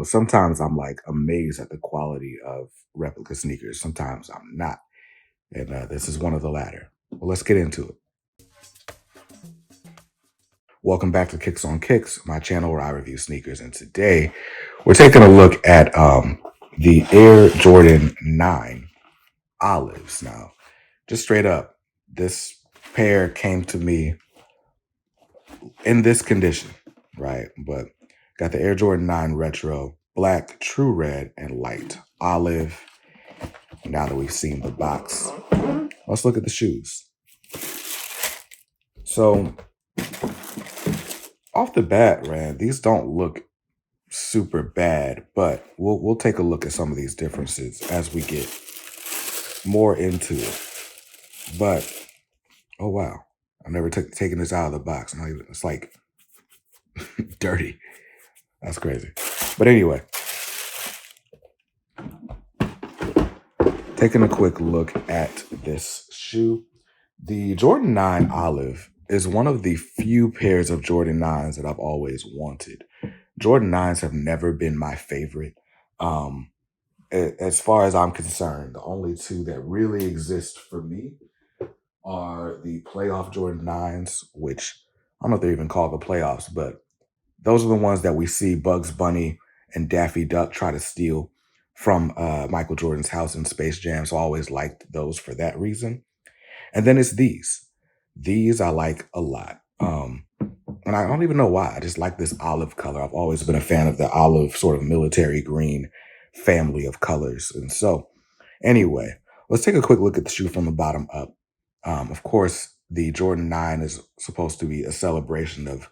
sometimes I'm like amazed at the quality of replica sneakers. Sometimes I'm not. And this is one of the latter. Well, let's get into it. Welcome back to Kicks on Kicks, my channel where I review sneakers. And today we're taking a look at the Air Jordan 9 Olives. Now, just straight up, this pair came to me in this condition, right? But got the Air Jordan 9 Retro, black, true red, and light olive. Now that we've seen the box, let's look at the shoes. So off the bat, man, these don't look super bad, but we'll take a look at some of these differences as we get more into it. But oh wow, I've never taken this out of the box. Not even, it's like dirty. That's crazy. But anyway, taking a quick look at this shoe, the Jordan 9 Olive is one of the few pairs of Jordan 9s that I've always wanted. Jordan 9s have never been my favorite. As far as I'm concerned, the only two that really exist for me are the playoff Jordan 9s, which I don't know if they're even called the playoffs, but those are the ones that we see Bugs Bunny and Daffy Duck try to steal from Michael Jordan's house in Space Jam. So I always liked those for that reason. And then it's these. These I like a lot. And I don't even know why. I just like this olive color. I've always been a fan of the olive sort of military green family of colors. And so anyway, let's take a quick look at the shoe from the bottom up. Of course, the Jordan 9 is supposed to be a celebration of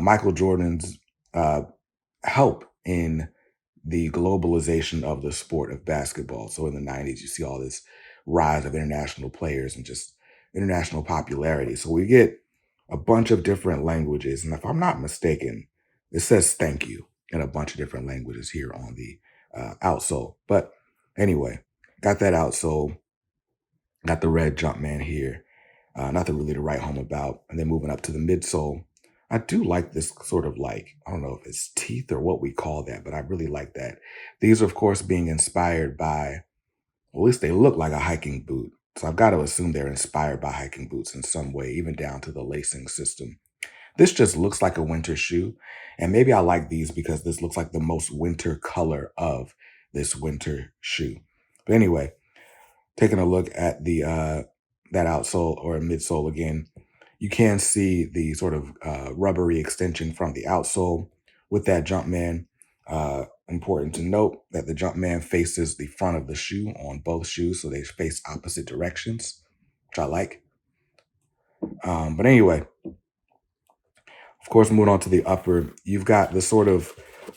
Michael Jordan's help in the globalization of the sport of basketball. So in the 90s, you see all this rise of international players and just international popularity. So we get a bunch of different languages. And if I'm not mistaken, it says thank you in a bunch of different languages here on the outsole. But anyway, got that outsole, got the red Jumpman here. Nothing really to write home about. And then moving up to the midsole, I do like this sort of like, I don't know if it's teeth or what we call that, but I really like that. These are, of course, being inspired by, well, at least they look like a hiking boot. So I've got to assume they're inspired by hiking boots in some way, even down to the lacing system. This just looks like a winter shoe. And maybe I like these because this looks like the most winter color of this winter shoe. But anyway, taking a look at the that outsole or midsole again, you can see the sort of rubbery extension from the outsole with that Jumpman. Important to note that the Jumpman faces the front of the shoe on both shoes, so they face opposite directions, which I like. But anyway, of course, moving on to the upper, you've got the sort of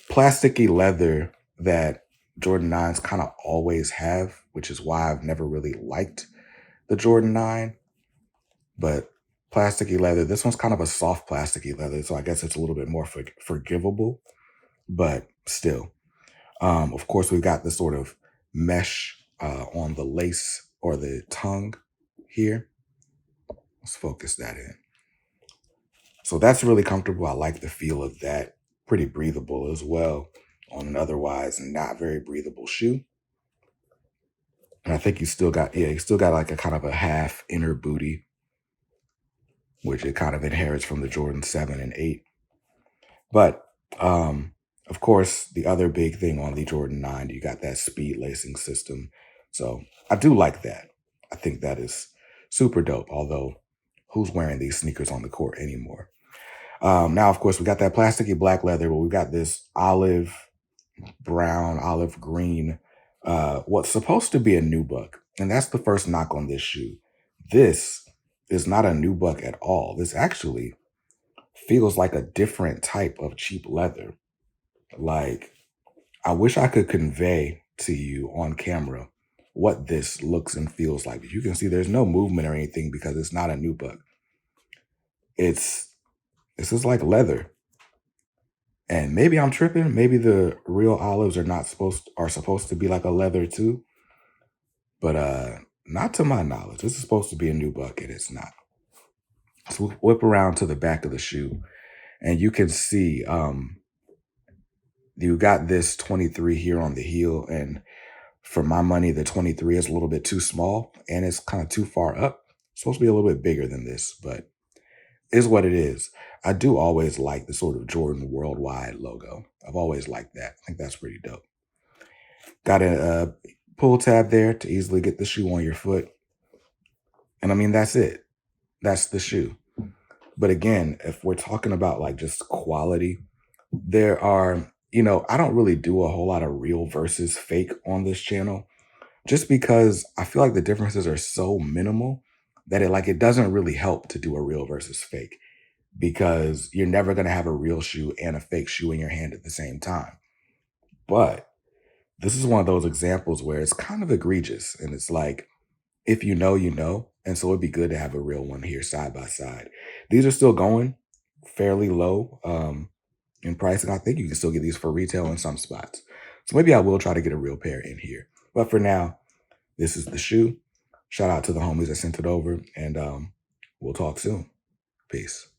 plasticky leather that Jordan 9s kind of always have, which is why I've never really liked the Jordan 9. But plasticky leather, this one's kind of a soft plasticky leather, so I guess it's a little bit more forgivable, but still. Of course, we've got the sort of mesh on the lace or the tongue here. Let's focus that in. So that's really comfortable. I like the feel of that. Pretty breathable as well on an otherwise not very breathable shoe. And I think you still got like a kind of a half inner booty, which it kind of inherits from the Jordan 7 and 8. But of course, the other big thing on the Jordan 9, you got that speed lacing system. So I do like that. I think that is super dope, although who's wearing these sneakers on the court anymore? Now, of course, we got that plasticky black leather, but we've got this olive brown, olive green, what's supposed to be a nubuck. And that's the first knock on this shoe. This is not a nubuck at all. This actually feels like a different type of cheap leather. Like, I wish I could convey to you on camera what this looks and feels like. But you can see there's no movement or anything because it's not a nubuck. This is like leather. And maybe I'm tripping. Maybe the real olives are supposed to be like a leather too. But not to my knowledge. This is supposed to be a nubuck and it's not. So whip around to the back of the shoe and you can see You got this 23 here on the heel, and for my money, the 23 is a little bit too small and it's kind of too far up. It's supposed to be a little bit bigger than this, but is what it is. I do always like the sort of Jordan Worldwide logo. I've always liked that. I think that's pretty dope. Got a pull tab there to easily get the shoe on your foot. And I mean, that's it. That's the shoe. But again, if we're talking about like just quality, there are, I don't really do a whole lot of real versus fake on this channel just because I feel like the differences are so minimal that it doesn't really help to do a real versus fake because you're never going to have a real shoe and a fake shoe in your hand at the same time. But this is one of those examples where it's kind of egregious and it's like, if you know, you know. And so it'd be good to have a real one here side by side. These are still going fairly low in pricing. I think you can still get these for retail in some spots. So maybe I will try to get a real pair in here. But for now, this is the shoe. Shout out to the homies that sent it over, and we'll talk soon. Peace.